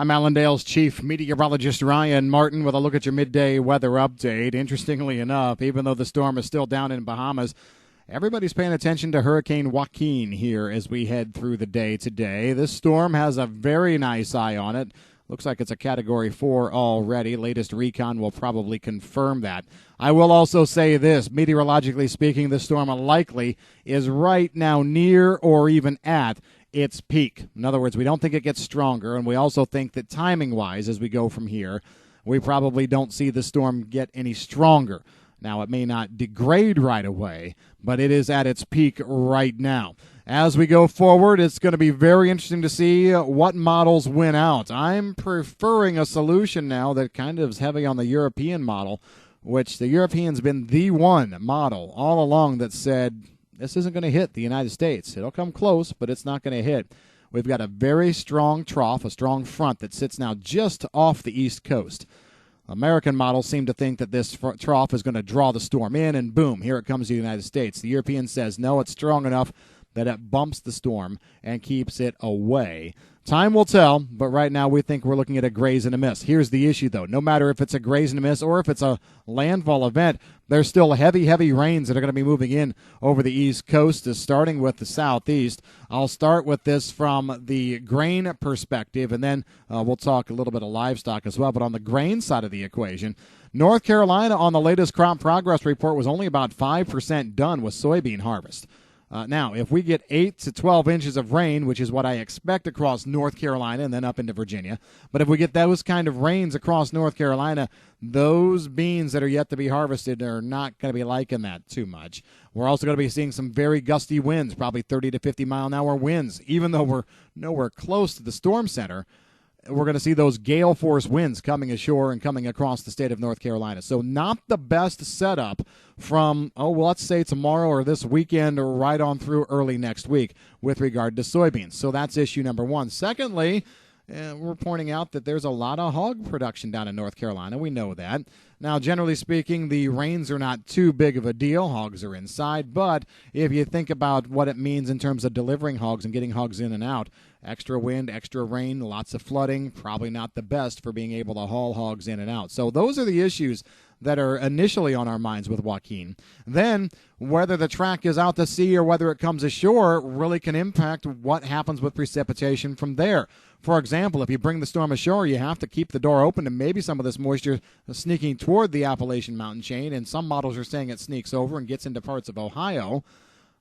I'm Allendale's chief meteorologist Ryan Martin with a look at your midday weather update. Interestingly enough, even though the storm is still down in Bahamas, everybody's paying attention to Hurricane Joaquin here as we head through the day today. This storm has a very nice eye on it. Looks like it's a Category 4 already. Latest recon will probably confirm that. I will also say this, meteorologically speaking, this storm likely is right now near or even at its peak. In other words, we don't think it gets stronger, and we also think that timing-wise, as we go from here, we probably don't see the storm get any stronger. Now, it may not degrade right away, but it is at its peak right now. As we go forward, it's going to be very interesting to see what models win out. I'm preferring a solution now that kind of is heavy on the European model, which the European's been the one model all along that said this isn't going to hit the United States. It'll come close, but it's not going to hit. We've got a very strong trough, a strong front that sits now just off the East Coast. American models seem to think that this trough is going to draw the storm in, and boom, here it comes to the United States. The European says, no, it's strong enough that it bumps the storm and keeps it away. Time will tell, but right now we think we're looking at a graze and a miss. Here's the issue, though. No matter if it's a graze and a miss or if it's a landfall event, there's still heavy rains that are going to be moving in over the East Coast, starting with the southeast. I'll start with this from the grain perspective, and then we'll talk a little bit of livestock as well. But on the grain side of the equation, North Carolina on the latest crop progress report was only about 5% done with soybean harvest. Now, if we get 8 to 12 inches of rain, which is what I expect across North Carolina and then up into Virginia, but if we get those kind of rains across North Carolina, those beans that are yet to be harvested are not going to be liking that too much. We're also going to be seeing some very gusty winds, probably 30 to 50 mile an hour winds. Even though we're nowhere close to the storm center, we're going to see those gale force winds coming ashore and coming across the state of North Carolina. So not the best setup from, let's say tomorrow or this weekend or right on through early next week with regard to soybeans. So that's issue number one. Secondly, we're pointing out that there's a lot of hog production down in North Carolina. We know that. Now, generally speaking, the rains are not too big of a deal. Hogs are inside. But if you think about what it means in terms of delivering hogs and getting hogs in and out, extra wind, extra rain, lots of flooding, probably not the best for being able to haul hogs in and out. So those are the issues that are initially on our minds with Joaquin. Then, whether the track is out to sea or whether it comes ashore really can impact what happens with precipitation from there. For example, if you bring the storm ashore, you have to keep the door open and maybe some of this moisture sneaking toward the Appalachian mountain chain, and some models are saying it sneaks over and gets into parts of Ohio.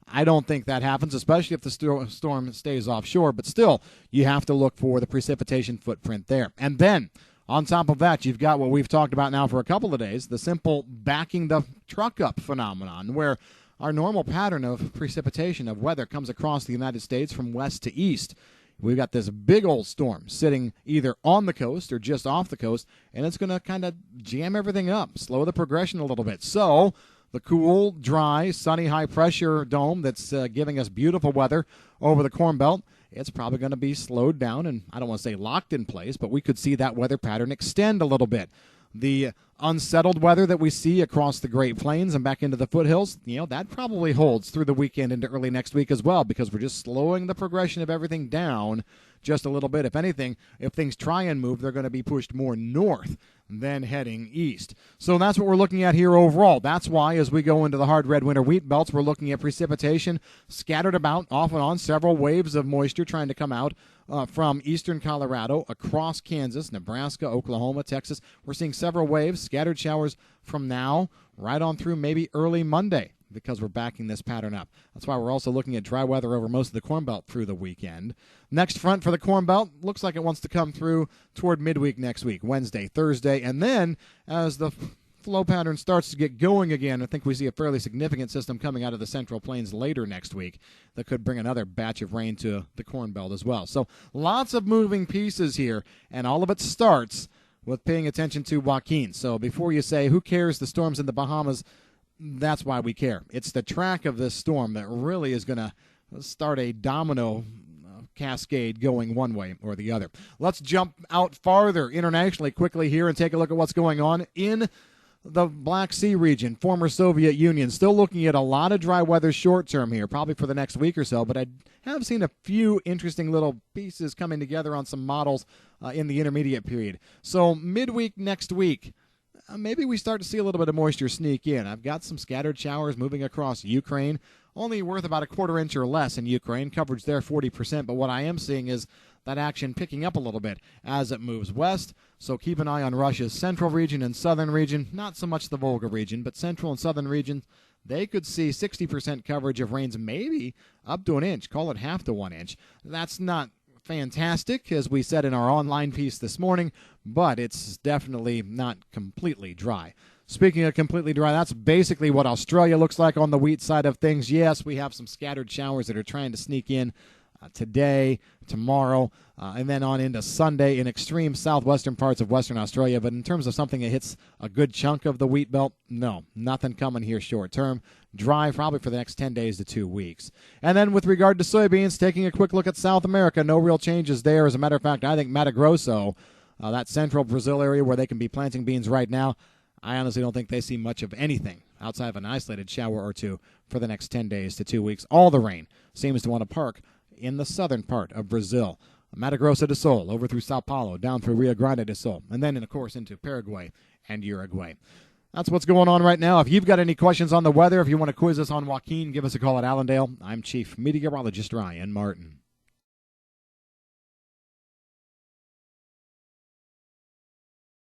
I don't think that happens, especially if the storm stays offshore, but still, you have to look for the precipitation footprint there. And then, on top of that, you've got what we've talked about now for a couple of days, the simple backing the truck up phenomenon, where our normal pattern of precipitation, of weather, comes across the United States from west to east. We've got this big old storm sitting either on the coast or just off the coast, and it's going to kind of jam everything up, slow the progression a little bit. So the cool, dry, sunny, high-pressure dome that's giving us beautiful weather over the Corn Belt, it's probably going to be slowed down, and I don't want to say locked in place, but we could see that weather pattern extend a little bit. The unsettled weather that we see across the Great Plains and back into the foothills, that probably holds through the weekend into early next week as well, because we're just slowing the progression of everything down just a little bit. If anything, if things try and move, they're going to be pushed more north than heading east. So that's what we're looking at here overall. That's why as we go into the hard red winter wheat belts, we're looking at precipitation scattered about off and on, several waves of moisture trying to come out from eastern Colorado across Kansas, Nebraska, Oklahoma, Texas. We're seeing several waves, scattered showers from now right on through maybe early Monday, because we're backing this pattern up. That's why we're also looking at dry weather over most of the Corn Belt through the weekend. Next front for the Corn Belt looks like it wants to come through toward midweek next week, Wednesday, Thursday, and then as the flow pattern starts to get going again, I think we see a fairly significant system coming out of the Central Plains later next week that could bring another batch of rain to the Corn Belt as well. So lots of moving pieces here, and all of it starts with paying attention to Joaquin. So before you say, who cares, the storm's in the Bahamas, that's why we care. It's the track of this storm that really is going to start a domino cascade going one way or the other. Let's jump out farther internationally quickly here and take a look at what's going on in The Black Sea region, former Soviet Union, still looking at a lot of dry weather short term here, probably for the next week or so, but I have seen a few interesting little pieces coming together on some models in the intermediate period. So midweek next week, maybe we start to see a little bit of moisture sneak in. I've got some scattered showers moving across Ukraine, only worth about a quarter inch or less in Ukraine. Coverage there 40%, but what I am seeing is that action picking up a little bit as it moves west. So keep an eye on Russia's central region and southern region, not so much the Volga region, but central and southern regions. They could see 60% coverage of rains, maybe up to an inch, call it half to 1 inch. That's not fantastic, as we said in our online piece this morning, but it's definitely not completely dry. Speaking of completely dry, that's basically what Australia looks like on the wheat side of things. Yes, we have some scattered showers that are trying to sneak in today, tomorrow, and then on into Sunday in extreme southwestern parts of Western Australia. But in terms of something that hits a good chunk of the wheat belt, no, nothing coming here short term. Dry probably for the next 10 days to 2 weeks. And then with regard to soybeans, taking a quick look at South America, no real changes there. As a matter of fact, I think Mato Grosso, that central Brazil area where they can be planting beans right now, I honestly don't think they see much of anything outside of an isolated shower or two for the next 10 days to 2 weeks. All the rain seems to want to park in the southern part of Brazil. Mato Grosso do Sul, over through Sao Paulo, down through Rio Grande do Sul, and then, of course, into Paraguay and Uruguay. That's what's going on right now. If you've got any questions on the weather, if you want to quiz us on Joaquin, give us a call at Allendale. I'm Chief Meteorologist Ryan Martin.